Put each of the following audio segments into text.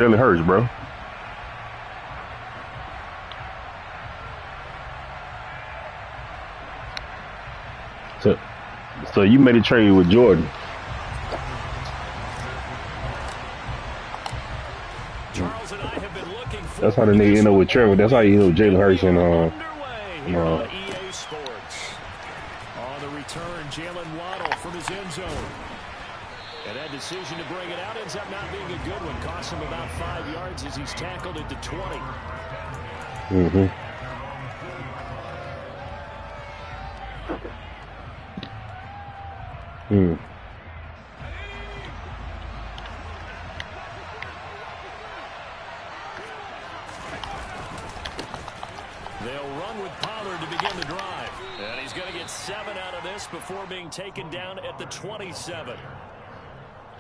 Jalen Hurts, bro. So you made a trade with Jordan. Charles and I have been looking for. That's how the nigga end up with Trevor. That's how you know Jalen Hurts and EA Sports. On the return, Jalen Waddle from his end zone. And that decision to bring it out ends up not being a good one. Costs him about 5 yards as he's tackled at the 20. They'll run with Pollard to begin the drive. And he's going to get 7 out of this before being taken down at the 27.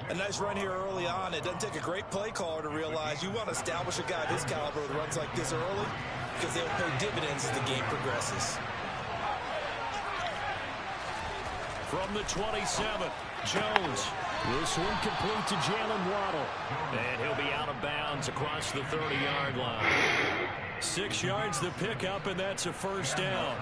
A nice run here early on. It doesn't take a great play caller to realize you want to establish a guy of his caliber with runs like this early because they'll pay dividends as the game progresses. From the 27, Jones. This one complete to Jalen Waddle. And he'll be out of bounds across the 30-yard line. 6 yards the pickup, and that's a first down.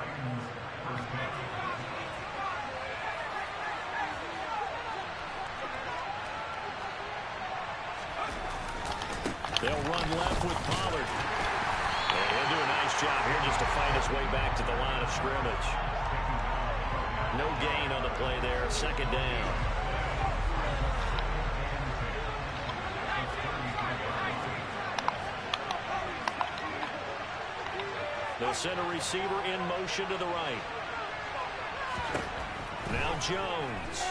They'll run left with Pollard. And he'll do a nice job here just to fight his way back to the line of scrimmage. No gain on the play there. Second down. They'll send a receiver in motion to the right. Now Jones.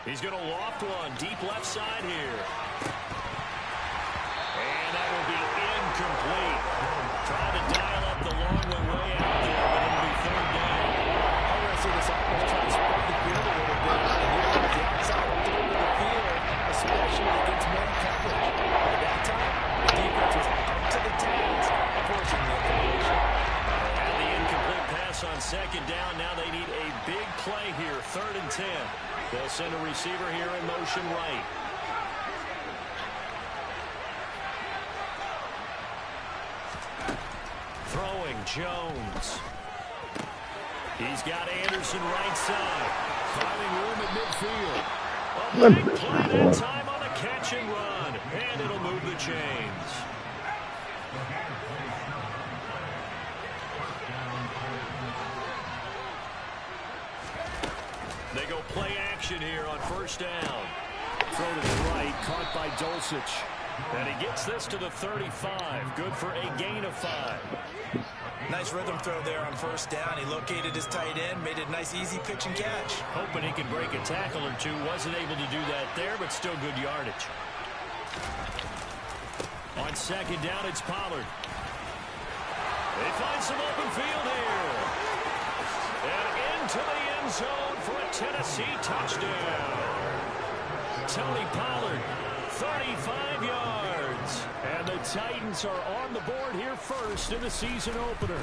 He's going to loft one deep left side here. And that will be incomplete. Trying to dial up the long way out there, but it'll be third down. I want to see this offense try to spread the field a little bit. And here on the outside third of the field, especially against man coverage. At that time, the defense was up to the task, forcing the incompletion. They had the incomplete pass on second down. Now they need a big play here, 3rd and 10. They'll send a receiver here in motion right. Throwing Jones. He's got Anderson right side. Finding room at midfield. A big play that time on the catch and run. And it'll move the chains. They go play action here on first down. Throw to the right, caught by Dulcich. And he gets this to the 35. Good for a gain of 5. Nice rhythm throw there on first down. He located his tight end, made it a nice easy pitch and catch. Hoping he could break a tackle or two. Wasn't able to do that there, but still good yardage. On second down, it's Pollard. They find some open field here. And into the end zone for a Tennessee touchdown. Tony Pollard, 35 yards. And the Titans are on the board here first in the season opener.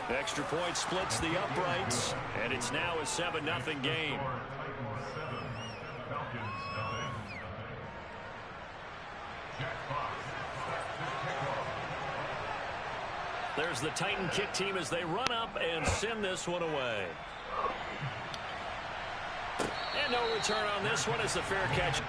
Extra point splits the uprights, and it's now a 7-0 game. There's the Titan kick team as they run up and send this one away. And no return on this one as the fair catch.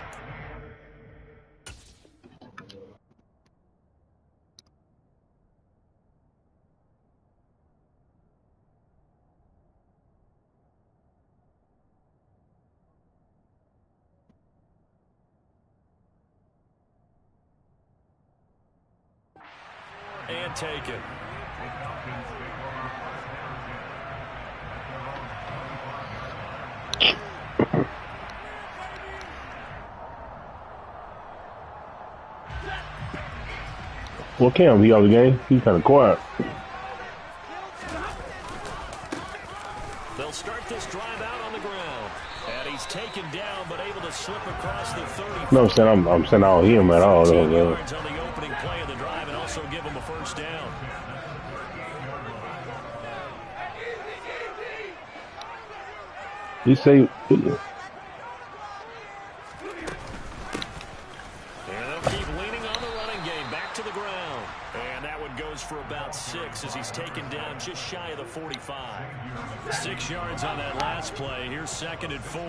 And taken. Well, Cam, he out of the game. He's kind of quiet. They'll start this drive out on the ground. And he's taken down, but able to slip across the 30. No, I'm saying I don't hear him at all. 15 yards on the opening play of the drive and also give him a first down. to the ground. And that one goes for about 6 as he's taken down just shy of the 45. 6 yards on that last play. Here's 2nd and 4.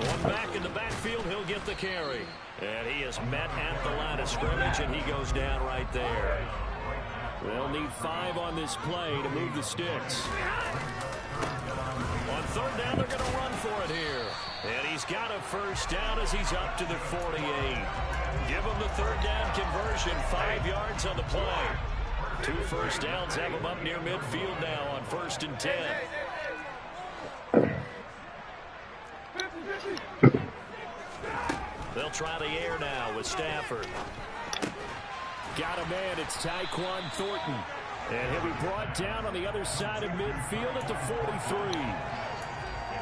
One back in the backfield. He'll get the carry. And he is met at the line of scrimmage, and he goes down right there. They'll need 5 on this play to move the sticks. On 3rd down, they're going to run for it here. And he's got a first down as he's up to the 48. Give him the 3rd down conversion, 5 yards on the play. 2 first downs have him up near midfield now on 1st and 10. They'll try the air now with Stafford. Got a man, it's Tyquan Thornton. And he'll be brought down on the other side of midfield at the 43.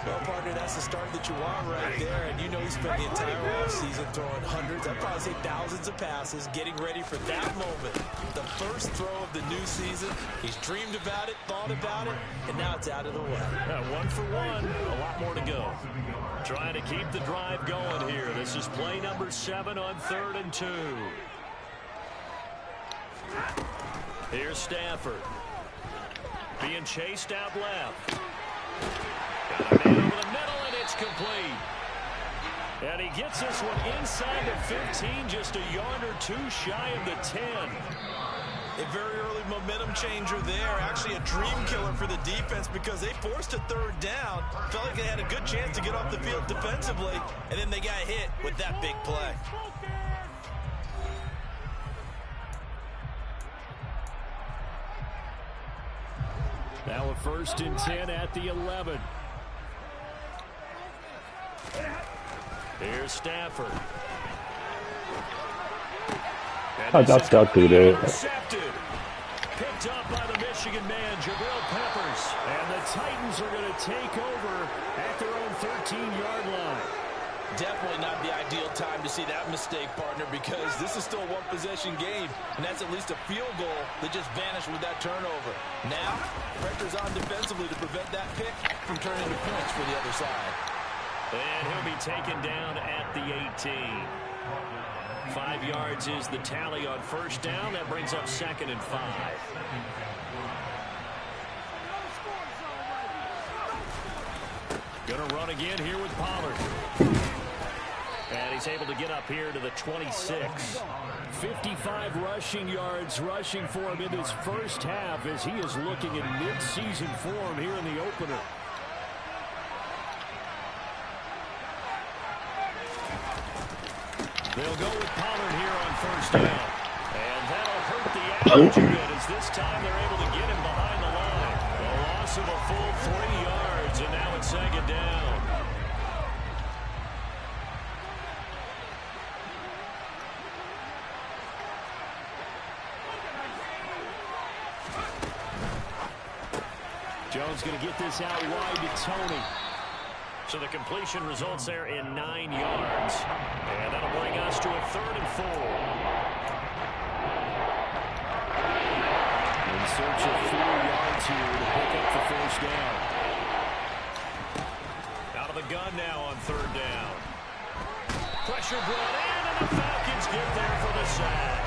Well, partner, that's the start that you want right there. And you know he spent the entire offseason throwing hundreds, I'd probably say thousands of passes, getting ready for that moment. The first throw of the new season. He's dreamed about it, thought about it, and now it's out of the way. 1 for 1, a lot more to go. Trying to keep the drive going here. This is play number 7 on 3rd and 2. Here's Stafford. Being chased out left. Got a man over the middle, and it's complete. And he gets this one inside the 15, just a yard or 2 shy of the 10. A very early momentum changer there. Actually a dream killer for the defense because they forced a 3rd down. Felt like they had a good chance to get off the field defensively, and then they got hit with that big play. Now a 1st and 10 at the 11. Here's Stafford. I stuck to that. Intercepted. Picked up by the Michigan man, Jabril Peppers. And the Titans are going to take over at their own 13-yard line. Definitely not the ideal time to see that mistake, partner, because this is still a one-possession game, and that's at least a field goal that just vanished with that turnover. Now, pressure's on defensively to prevent that pick from turning into points for the other side. And he'll be taken down at the 18. 5 yards is the tally on 1st down. That brings up 2nd and 5. Gonna run again here with Pollard. And he's able to get up here to the 26. 55 rushing yards rushing for him in this first half as he is looking in mid-season form here in the opener. They'll go with Pollard here on 1st down. And that'll hurt the average a bit as this time they're able to get him behind the line. A loss of a full 3 yards, and now it's 2nd down. Jones going to get this out wide to Tony. So the completion results there in 9 yards. And that'll bring us to a 3rd and 4. In search of 4 yards here to pick up the 1st down. Out of the gun now on 3rd down. Pressure brought in, and the Falcons get there for the sack.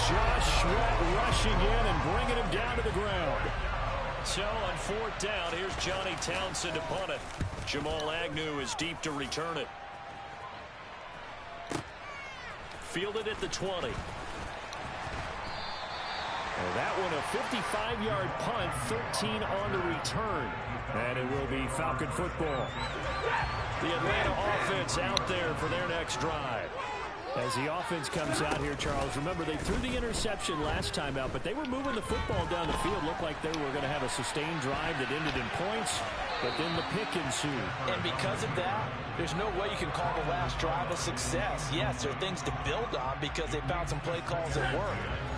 Josh Sweat rushing in and bringing him down to the ground. So on 4th down, here's Johnny Townsend to punt it. Jamal Agnew is deep to return it. Fielded at the 20. And that one a 55-yard punt, 13 on the return. And it will be Falcon football. The Atlanta offense out there for their next drive. As the offense comes out here, Charles, remember they threw the interception last time out, but they were moving the football down the field. Looked like they were going to have a sustained drive that ended in points, but then the pick ensued. And because of that, there's no way you can call the last drive a success. Yes, there are things to build on because they found some play calls that work.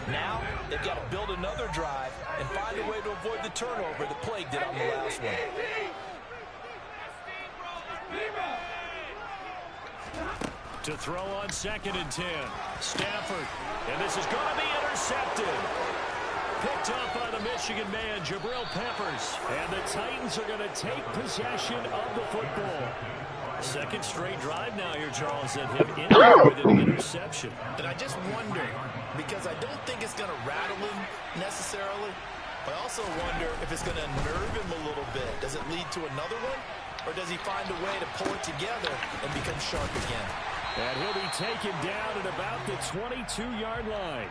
Now, they've got to build another drive and find a way to avoid the turnover the Plague did on the last one. To throw on 2nd and 10. Stafford. And this is going to be intercepted. Picked up by the Michigan man, Jabril Peppers. And the Titans are going to take possession of the football. Second straight drive now here, Charles, that have ended with an interception. And I just wonder, because I don't think it's going to rattle him necessarily, but I also wonder if it's going to unnerve him a little bit. Does it lead to another one? Or does he find a way to pull it together and become sharp again? And he'll be taken down at about the 22-yard line.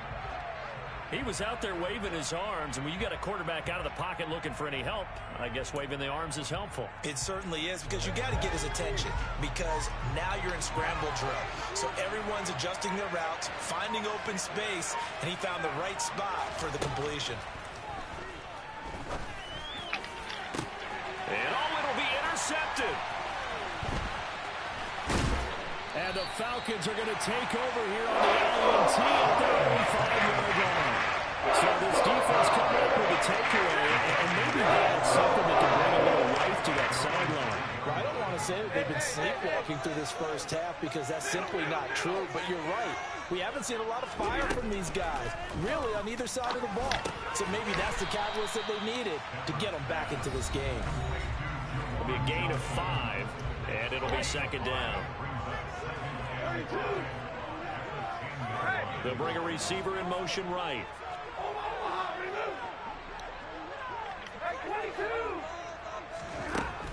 He was out there waving his arms, and when you got a quarterback out of the pocket looking for any help, I guess waving the arms is helpful. It certainly is, because you got to get his attention, because now you're in scramble drill. So everyone's adjusting their routes, finding open space, and he found the right spot for the completion. And it'll be intercepted. And the Falcons are going to take over here on the INT at their own 5-yard line. So this defense coming up with a takeaway, and maybe that's something that can bring a little life to that sideline. Well, I don't want to say that they've been sleepwalking through this first half, because that's simply not true, but you're right. We haven't seen a lot of fire from these guys, really, on either side of the ball. So maybe that's the catalyst that they needed to get them back into this game. It'll be a gain of 5, and it'll be second down. They'll bring a receiver in motion right.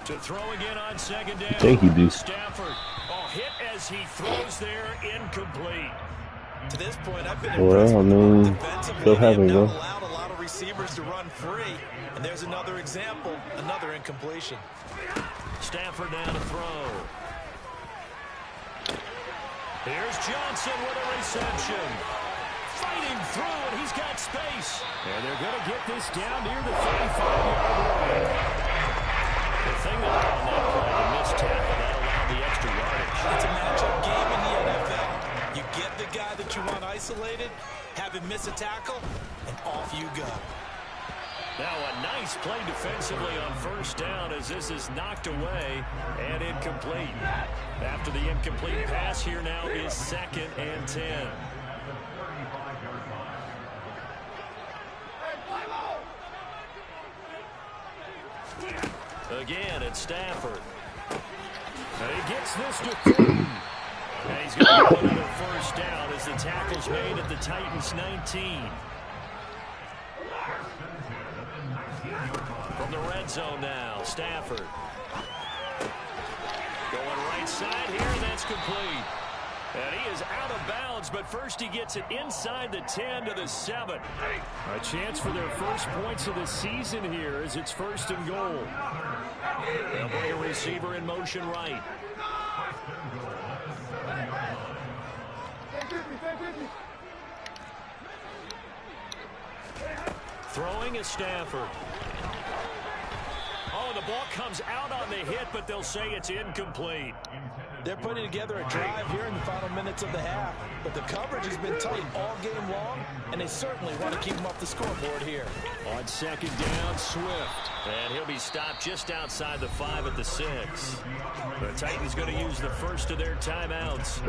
To throw again on second down. Thank you, dude. Stafford. Hit as he throws there, incomplete. To this point, I've been Well, I mean, defensively. still They have having not go. allowed a lot of receivers to run free. And there's another example, another incompletion. Stafford now to throw. Here's Johnson with a reception. Fighting through, and he's got space. And they're going to get this down near the 35-yard line. The thing that on that play, the missed tackle, that allowed the extra yardage. It's a matchup game in the NFL. You get the guy that you want isolated, have him miss a tackle, and off you go. Now a nice play defensively on first down as this is knocked away and incomplete. After the incomplete pass, here now is 2nd and 10. Again, it's Stafford. And he gets this to 3. And he's going to get another first down as the tackle's made at the Titans' 19. From the red zone now, Stafford. Going right side here, and that's complete. And he is out of bounds, but first he gets it inside the 10 to the 7. A chance for their first points of the season here as it's 1st and goal. They'll bring a receiver in motion right. Throwing is Stafford. Oh, the ball comes out on the hit, but they'll say it's incomplete. They're putting together a drive here in the final minutes of the half, but the coverage has been tight all game long, and they certainly want to keep them off the scoreboard here. On second down, Swift. And he'll be stopped just outside the 5 at the 6. The Titans going to use the first of their timeouts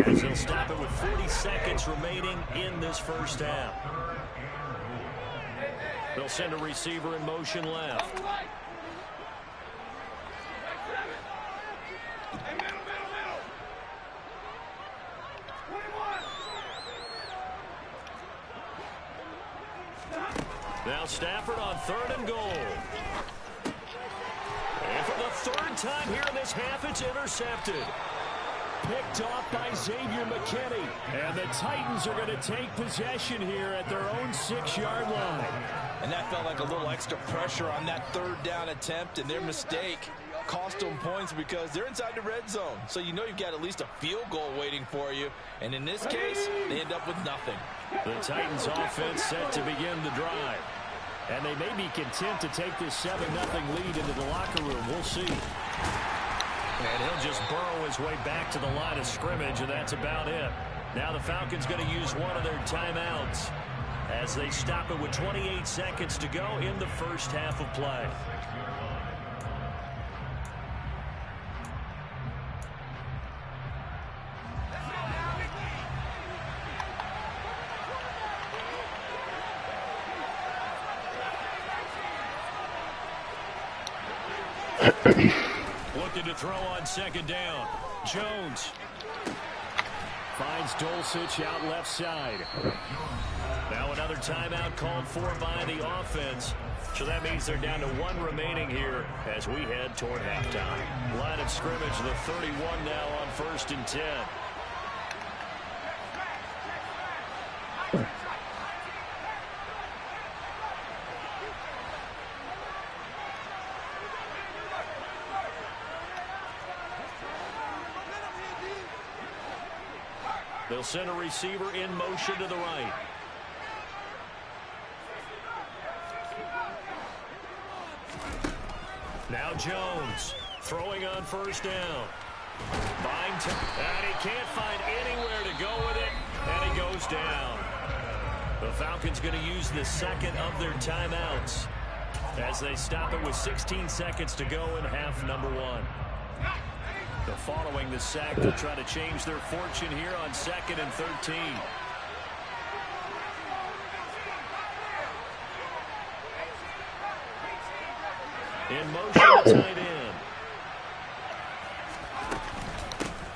as they'll stop it with 40 seconds remaining in this first half. They'll send a receiver in motion left. Now Stafford on 3rd and goal. And for the 3rd time here in this half, it's intercepted. Picked off by Xavier McKinney. And the Titans are going to take possession here at their own 6-yard line. And that felt like a little extra pressure on that 3rd down attempt, and their mistake cost them points because they're inside the red zone. So you know you've got at least a field goal waiting for you. And in this case, they end up with nothing. The Titans offense set to begin the drive. And they may be content to take this 7-0 lead into the locker room. We'll see. And he'll just burrow his way back to the line of scrimmage, and that's about it. Now the Falcons going to use one of their timeouts as they stop it with 28 seconds to go in the first half of play. Looking to throw on second down. Jones finds Dulcich out left side. Now another timeout called for by the offense. So that means they're down to one remaining here as we head toward halftime. Line of scrimmage, the 31 now on 1st and 10. They'll send a receiver in motion to the right. Now Jones throwing on 1st down. And he can't find anywhere to go with it, and he goes down. The Falcons going to use the second of their timeouts as they stop it with 16 seconds to go in half number 1. They're following the sack to try to change their fortune here on 2nd and 13. In motion, the tight end.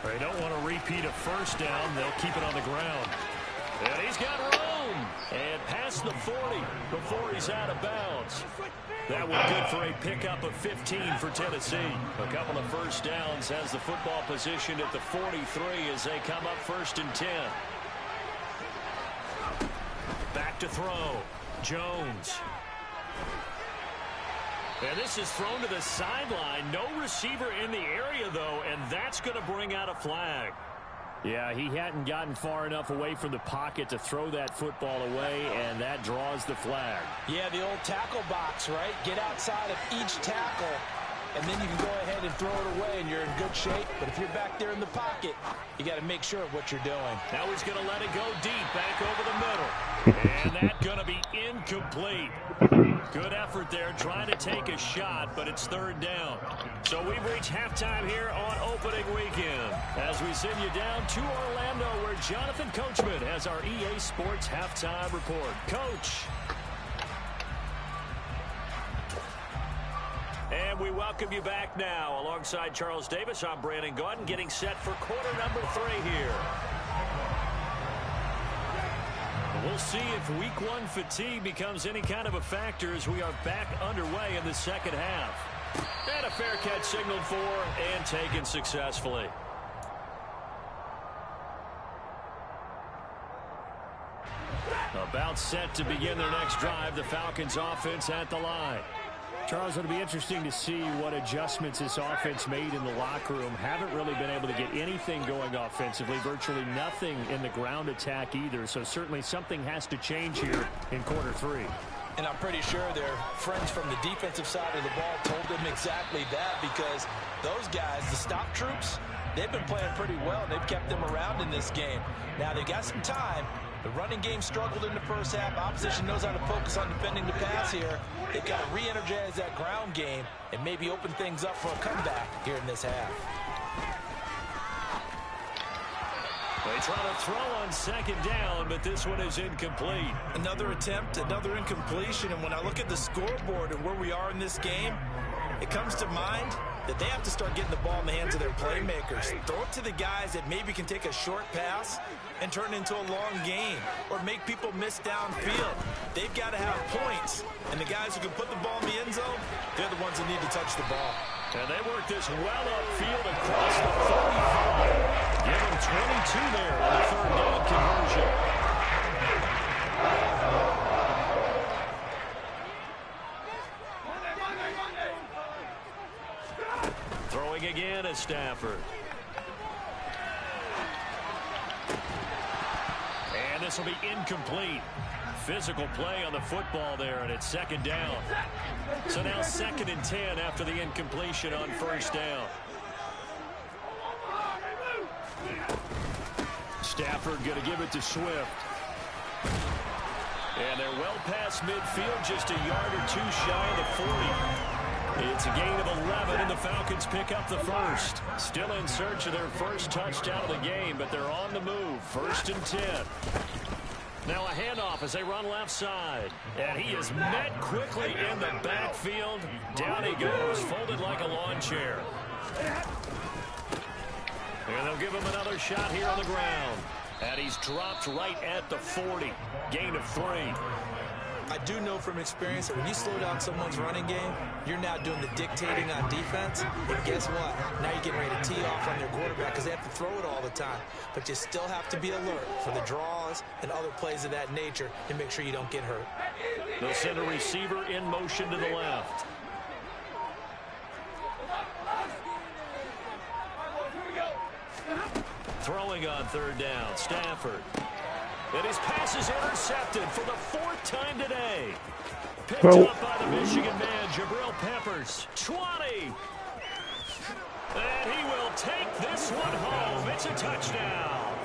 They don't want to repeat a 1st down. They'll keep it on the ground. And he's got room. And past the 40 before he's out of bounds. That was good for a pickup of 15 for Tennessee. A couple of 1st downs has the football positioned at the 43 as they come up 1st and 10. Back to throw. Jones. And this is thrown to the sideline. No receiver in the area, though, and that's going to bring out a flag. Yeah, he hadn't gotten far enough away from the pocket to throw that football away, and that draws the flag. Yeah, the old tackle box, right? Get outside of each tackle, and then you can go ahead and throw it away, and you're in good shape. But if you're back there in the pocket, you got to make sure of what you're doing. Now he's going to let it go deep, back over the middle. And that's going to be incomplete. Good effort there, trying to take a shot, but it's 3rd down. So we've reached halftime here on opening weekend as we send you down to Orlando, where Jonathan Coachman has our EA Sports halftime report. Coach. And we welcome you back now. Alongside Charles Davis, I'm Brandon Gaudin, getting set for quarter number 3 here. We'll see if week 1 fatigue becomes any kind of a factor as we are back underway in the second half. And a fair catch signaled for and taken successfully. About set to begin their next drive, the Falcons offense at the line. Charles, it'll be interesting to see what adjustments this offense made in the locker room. Haven't really been able to get anything going offensively, virtually nothing in the ground attack either. So certainly something has to change here in quarter 3. And I'm pretty sure their friends from the defensive side of the ball told them exactly that, because those guys, the stop troops, they've been playing pretty well. They've kept them around in this game. Now they got some time. The running game struggled in the first half. Opposition knows how to focus on defending the pass here. They've got to re-energize that ground game and maybe open things up for a comeback here in this half. They try to throw on 2nd down, but this one is incomplete. Another attempt, another incompletion, and when I look at the scoreboard and where we are in this game, it comes to mind that they have to start getting the ball in the hands of their playmakers. Throw it to the guys that maybe can take a short pass and turn it into a long game or make people miss downfield. They've got to have points, and the guys who can put the ball in the end zone, they're the ones that need to touch the ball. And they work this well upfield across the 45. Give them 22 there on the 3rd down conversion. Throwing again is Stafford. And this will be incomplete. Physical play on the football there, and it's 2nd down. So now 2nd and 10 after the incompletion on 1st down. Stafford going to give it to Swift. And they're well past midfield, just a yard or 2 shy of the 40. It's a gain of 11, and the Falcons pick up the first. Still in search of their first touchdown of the game, but they're on the move. 1st and 10. Now a handoff as they run left side. And he is met quickly in the backfield. Down he goes, folded like a lawn chair. And they'll give him another shot here on the ground. And he's dropped right at the 40. Gain of 3. I do know from experience that when you slow down someone's running game, you're now doing the dictating on defense. And guess what? Now you're getting ready to tee off on their quarterback because they have to throw it all the time. But you still have to be alert for the draws and other plays of that nature and make sure you don't get hurt. They'll send a receiver in motion to the left. Throwing on 3rd down, Stafford. And his pass is intercepted for the 4th time today. Picked up by the Michigan man, Jabril Peppers. 20. And he will take this one home. It's a touchdown.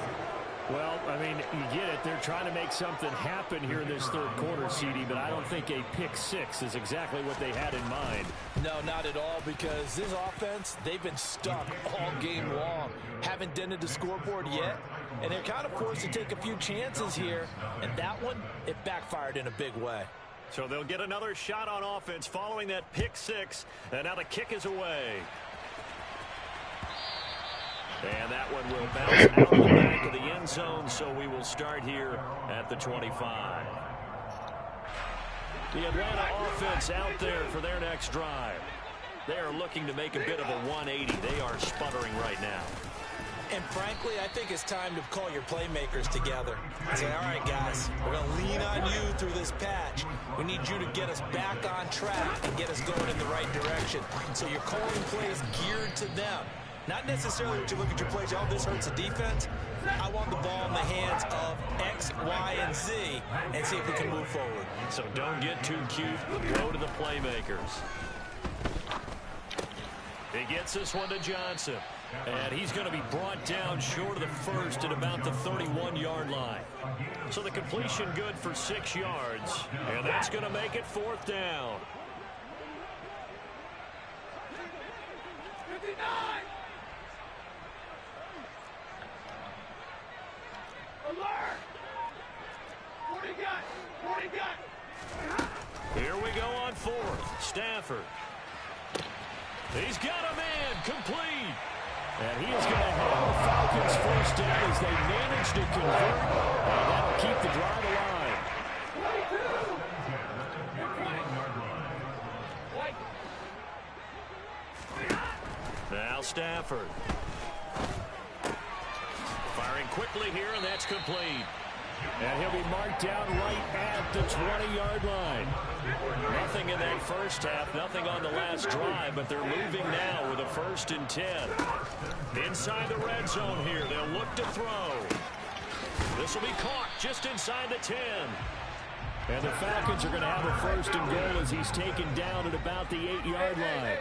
Well, I mean, you get it. They're trying to make something happen here in this 3rd quarter, CD, but I don't think a pick 6 is exactly what they had in mind. No, not at all, because this offense, they've been stuck all game long. Haven't dented the scoreboard yet, and they're kind of forced to take a few chances here, and that one, it backfired in a big way. So they'll get another shot on offense following that pick 6, and now the kick is away. And that one will bounce out the back of the end zone, so we will start here at the 25. The Atlanta offense out there for their next drive. They are looking to make a bit of a 180. They are sputtering right now. And frankly, I think it's time to call your playmakers together and say, all right, guys, we're going to lean on you through this patch. We need you to get us back on track and get us going in the right direction. So you're calling plays geared to them. Not necessarily what you look at your plays, oh, this hurts the defense. I want the ball in the hands of X, Y, and Z and see if we can move forward. So don't get too cute. Go to the playmakers. He gets this one to Johnson. And he's going to be brought down short of the first at about the 31-yard line. So the completion good for 6 yards. And that's going to make it 4th down. 59! Alert! 40 gun! Here we go on 4th. Stafford. He's got a man complete. And he is going to have the Falcons first down as they manage to convert. And that'll keep the drive alive. Now Stafford. Firing quickly here, and that's complete. And he'll be marked down right at the 20-yard line. Nothing in that first half, nothing on the last drive, but they're moving now with a 1st and 10. Inside the red zone here, they'll look to throw. This will be caught just inside the 10. And the Falcons are going to have a 1st and goal as he's taken down at about the 8-yard line.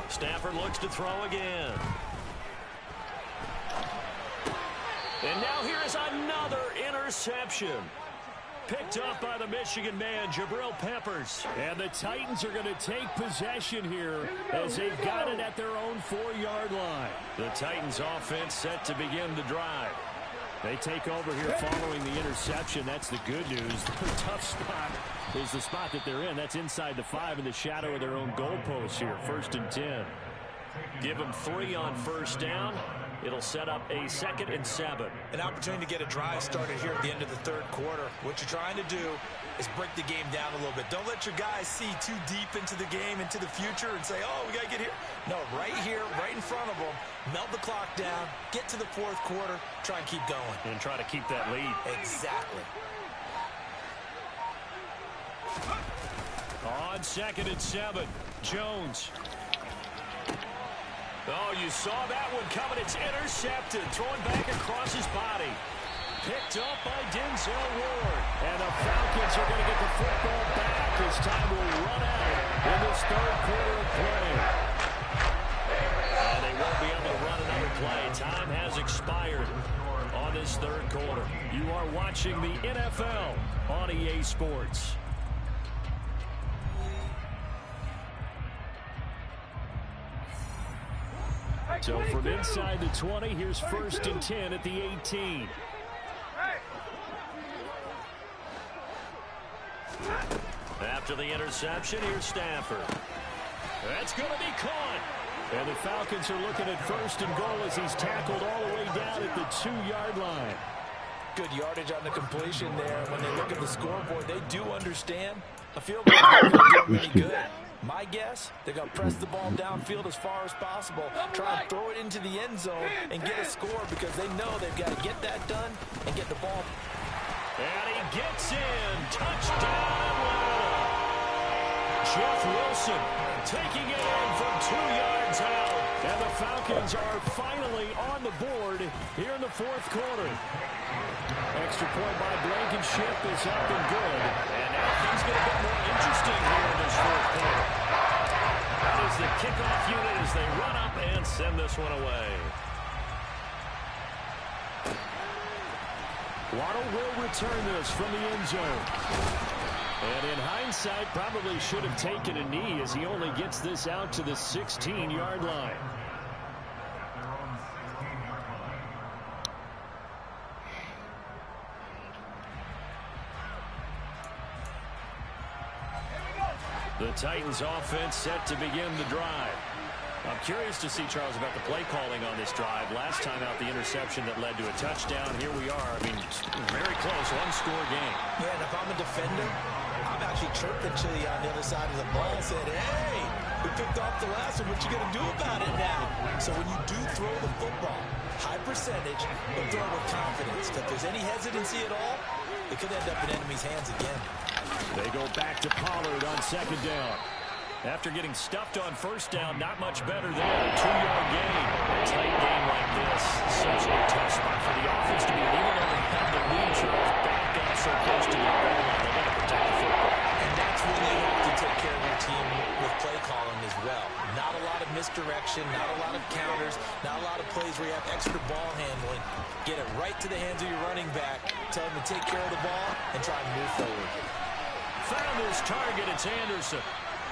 Stafford looks to throw again. And now here is another interception. Picked up by the Michigan man, Jabril Peppers. And the Titans are going to take possession here as they've got it at their own 4-yard line. The Titans offense set to begin the drive. They take over here following the interception. That's the good news. Their tough spot is the spot that they're in. That's inside the 5 in the shadow of their own goalpost here. 1st and 10. Give them 3 on 1st down. It'll set up a 2nd and 7. An opportunity to get a drive started here at the end of the 3rd quarter. What you're trying to do is break the game down a little bit. Don't let your guys see too deep into the game, into the future, and say, oh, we got to get here. No, right here, right in front of them, melt the clock down, get to the 4th quarter, try and keep going. And try to keep that lead. Exactly. On 2nd and 7, Jones. Oh, you saw that one coming. It's intercepted. Throwing back across his body. Picked up by Denzel Ward. And the Falcons are going to get the football back as time will run out in this 3rd quarter of play. And they won't be able to run another play. Time has expired on this 3rd quarter. You are watching the NFL on EA Sports. So from inside the 20, here's 1st and 10 at the 18. After the interception, here's Stafford. That's going to be caught. And the Falcons are looking at 1st and goal as he's tackled all the way down at the 2-yard line. Good yardage on the completion there. When they look at the scoreboard, they do understand a field goal is not going to do them any good. My guess, they're going to press the ball downfield as far as possible, try and throw it into the end zone and get a score because they know they've got to get that done and get the ball. And he gets in. Touchdown. Jeff Wilson taking it in from 2 yards out. And the Falcons are finally on the board here in the 4th quarter. Extra point by Blankenship is up and good. And now things get a bit more interesting here in this 4th quarter. That is the kickoff unit as they run up and send this one away. Waddle will return this from the end zone. And in hindsight, probably should have taken a knee as he only gets this out to the 16-yard line. The Titans offense set to begin the drive. I'm curious to see, Charles, about the play calling on this drive. Last time out, the interception that led to a touchdown. Here we are. I mean, very close, 1-score game. Yeah, and if I'm a defender, I'm actually chirping Chili on the other side of the ball and said, hey, we picked off the last one. What you going to do about it now? So when you do throw the football, high percentage, but throw it with confidence. If there's any hesitancy at all, it could end up in enemy's hands again. They go back to Pollard on 2nd down. After getting stuffed on 1st down, not much better there. 2-yard gain. A tight game like this, such a tough spot for the offense to be in. Even though they have the lead, Charles, back up so close to the goal line, they got to protect the football. And that's when they have to take care of their team with play calling as well. Not a lot of misdirection, not a lot of counters, not a lot of plays where you have extra ball handling. Get it right to the hands of your running back. Tell him to take care of the ball and try and move forward. Found his target. It's Anderson.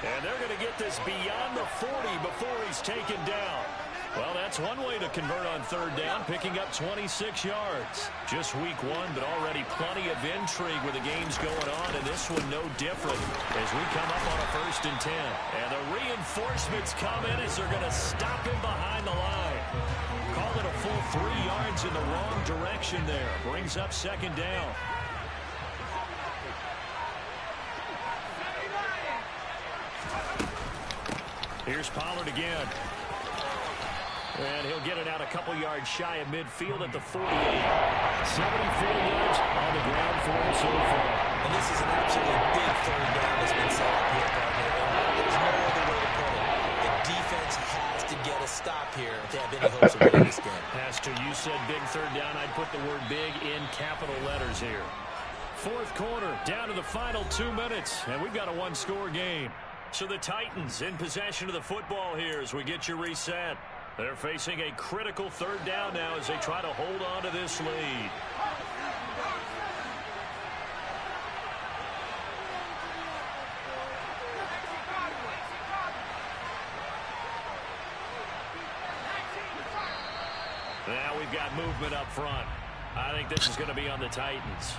And they're going to get this beyond the 40 before he's taken down. Well, that's one way to convert on 3rd down, picking up 26 yards. Just week 1, but already plenty of intrigue with the games going on, and this one no different as we come up on a 1st and 10. And the reinforcements come in as they're going to stop him behind the line. Call it a full 3 yards in the wrong direction there. Brings up 2nd down. Here's Pollard again. And he'll get it out a couple yards shy of midfield at the 48. 74 yards on the ground for him so far. And this is an absolutely big 3rd down that's been set up here, partner. There's no other way to put it. The defense has to get a stop here if they have any hopes of winning this game. As to you said big 3rd down, I'd put the word big in capital letters here. 4th quarter, down to the final 2 minutes, and we've got a 1-score game. So the Titans in possession of the football here as we get you reset. They're facing a critical 3rd down now as they try to hold on to this lead. Now we've got movement up front. I think this is going to be on the Titans.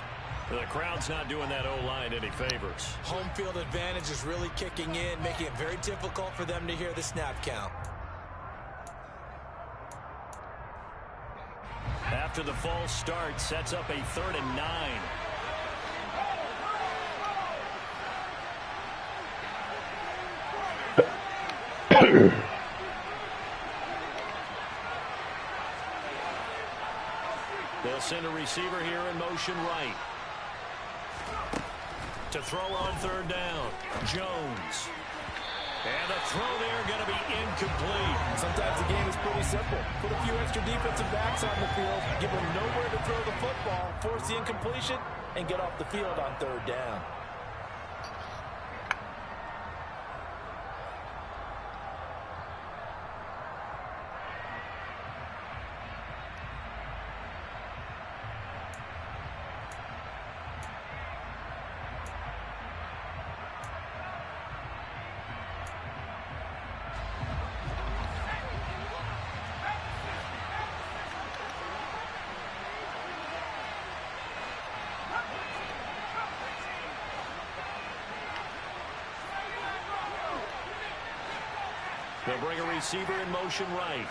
The crowd's not doing that O-line any favors. Home field advantage is really kicking in, making it very difficult for them to hear the snap count. After the false start, sets up a 3rd and 9. They'll send a receiver here in motion right. To throw on 3rd down, Jones. And the throw there going to be incomplete. Sometimes the game is pretty simple. Put a few extra defensive backs on the field, give them nowhere to throw the football, force the incompletion, and get off the field on 3rd down. They'll bring a receiver in motion right.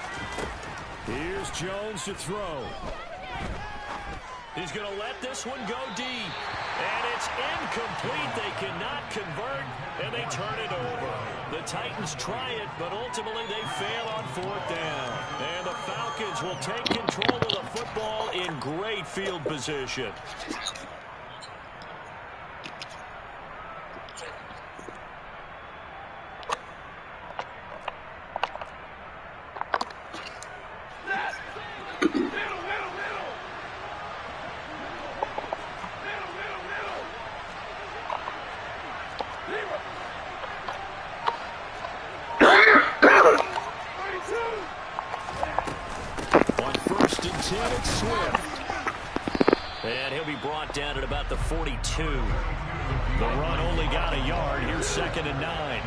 Here's Jones to throw. He's going to let this one go deep. And it's incomplete. They cannot convert, and they turn it over. The Titans try it, but ultimately they fail on 4th down. And the Falcons will take control of the football in great field position. Down at about the 42. The run only got a yard. Here's 2nd and 9.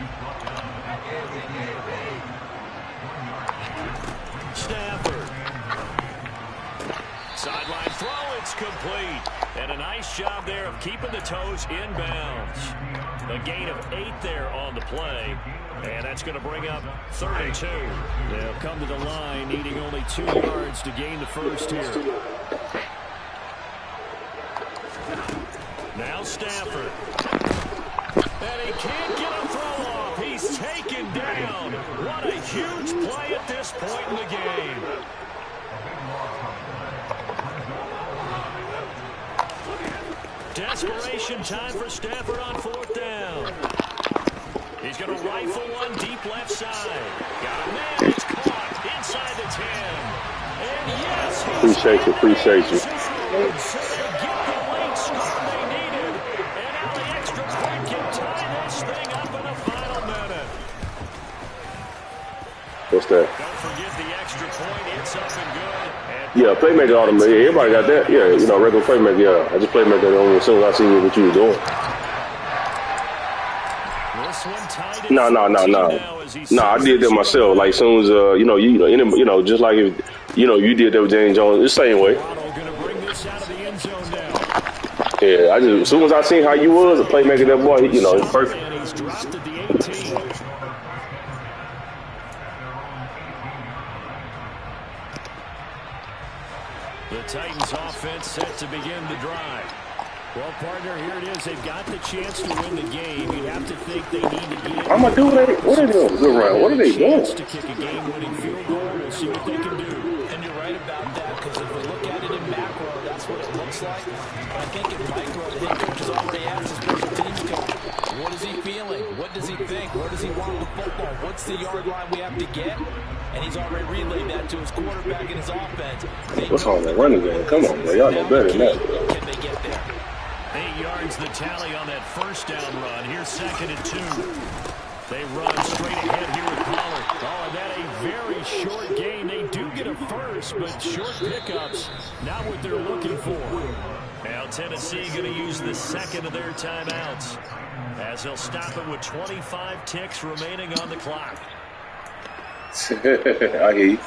Stafford. Sideline throw. It's complete. And a nice job there of keeping the toes inbounds. A gain of 8 there on the play. And that's going to bring up 3rd and 2. They'll come to the line needing only 2 yards to gain the first here. Now Stafford. And he can't get a throw off. He's taken down. What a huge play at this point in the game. Desperation time for Stafford on 4th down. He's going to rifle one deep left side. Got a man. It's caught inside the 10. And yes, Appreciate you. What's that? Don't forget the extra point. It's up and good. Yeah, playmaker automatic. Everybody got that. Yeah, you know, regular playmaker. Yeah, I just playmaker on as soon as I see what you were doing. No. I did that myself. Like, as soon as just like if you did that with James Jones, the same way. Yeah, as soon as I seen how you was a playmaker, that boy, it's perfect. And he's dropped at the 18. The Titans offense set to begin the drive. Well, partner, here it is. They've got the chance to win the game. You have to think they need to get. I'm gonna do what are they doing? Good round. What are they doing? To kick a game-winning field goal. We'll see what they can do. And you're right about that, because if we look at it in macro, that's what it looks like. But I think in micro, the head coach has already asked his special teams coach, what is he feeling? What does he think? Where does he want the football? What's the yard line we have to get? And he's already relayed that to his quarterback and his offense. What's on that running game? Come on, man. Y'all know better than that. Can they get there? 8 yards the tally on that first down run. Here's 2nd and 2. They run straight ahead here with Pollard. Oh, and that a very short gain. They do get a first, but short pickups, not what they're looking for. Now Tennessee going to use the 2nd of their timeouts as they'll stop it with 25 ticks remaining on the clock. I hear you.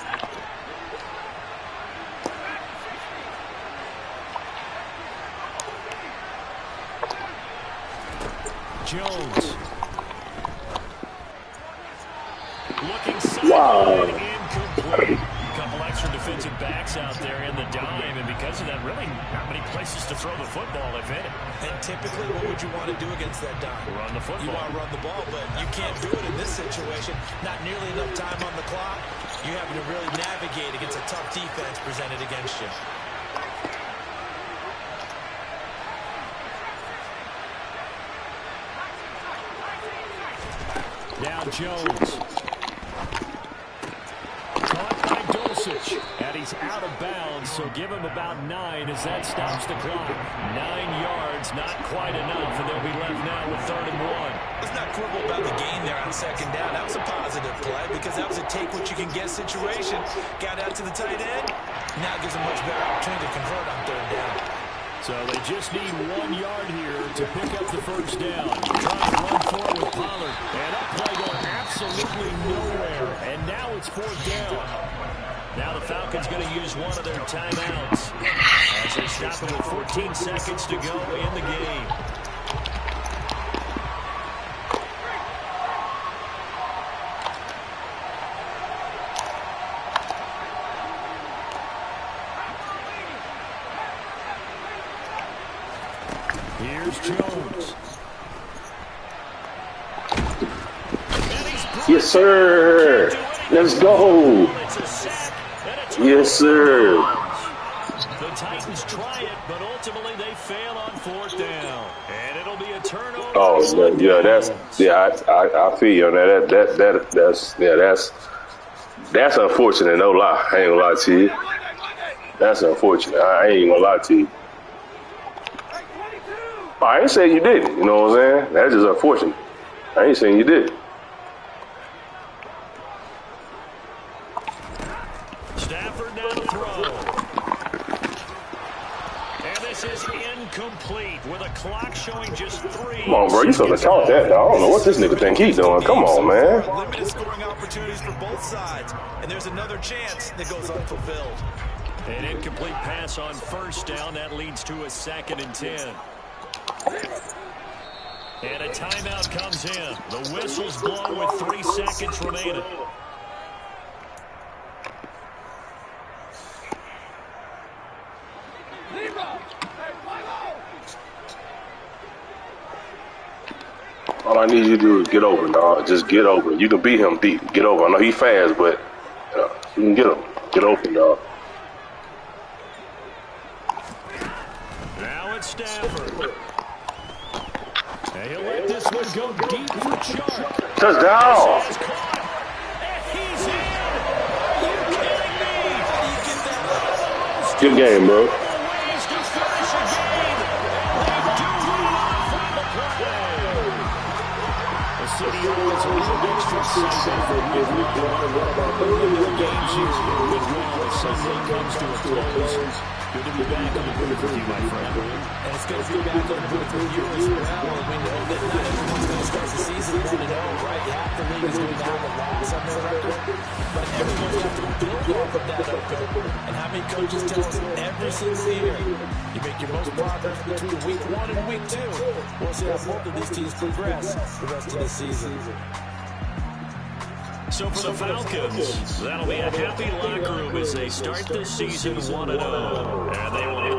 Jones. Looking Wow. incomplete. Couple extra defensive backs out there in the dime, and because of that, really not many places to throw the football, if any. And typically, what would you want to do against that dime? Run the football. You want to run the ball, but you can't do it in this situation. Not nearly enough time on the clock. You're having to really navigate against a tough defense presented against you. Now Jones. Caught by Dulcich. And he's out of bounds, so give him about 9 as that stops the clock. 9 yards, not quite enough, and they'll be left now with 3rd and 1. Let's not quibble about the gain there on 2nd down. That was a positive play because that was a take-what-you-can-get situation. Got out to the tight end. Now it gives a much better opportunity to convert on 3rd down. So they just need 1 yard here to pick up the first down. Trying to run forward with Pollard. And that play going absolutely nowhere. And now it's 4th down. Now the Falcons going to use one of their timeouts as they stop it with 14 seconds to go in the game. Here's Jones. Yes, sir. Let's go. Yes, sir. The Titans try it, but ultimately they fail on 4th down. And it'll be a turnover. Oh, yeah, I feel you on that. That's unfortunate, no lie. I ain't gonna lie to you. That's unfortunate. I ain't gonna lie to you. I ain't saying you didn't, you know what I'm saying? That's just unfortunate. I ain't saying you did. Stafford now to throw. And this is incomplete with a clock showing just 3. Come on, bro. You supposed to count that, dog. I don't know what this nigga think he's doing. Come on, man. Limited scoring opportunities for both sides, and there's another chance that goes unfulfilled. An incomplete pass on 1st down. That leads to a 2nd and 10. And a timeout comes in. The whistle's blown with 3 seconds remaining. All I need you to do is get open, dog. Just get open. You can beat him deep. Get open. I know he's fast, but you can get him. Get open, dog. Now it's Stafford. And he'll let this one go deep for Chark. Touchdown. And he's in. Are you kidding me? Good game, bro. Ways to finish a game. They do not find the play. The City always has an extra Sunday for the games here. As Sunday comes to a close. Good to be back on the booth with you, my friend. And it's good to be back on the booth with you as well. We know that not everyone's going to start the season 1-0, right? Half the league is going to have a loss on their record. But everyone's going to have to build off of that opener. And how many coaches tell us every single year, you make your most progress between week 1 and week 2. We'll see how both of these teams progress the rest of the season. So for the Falcons, that'll be a happy locker room as they start this season 1-0. And they will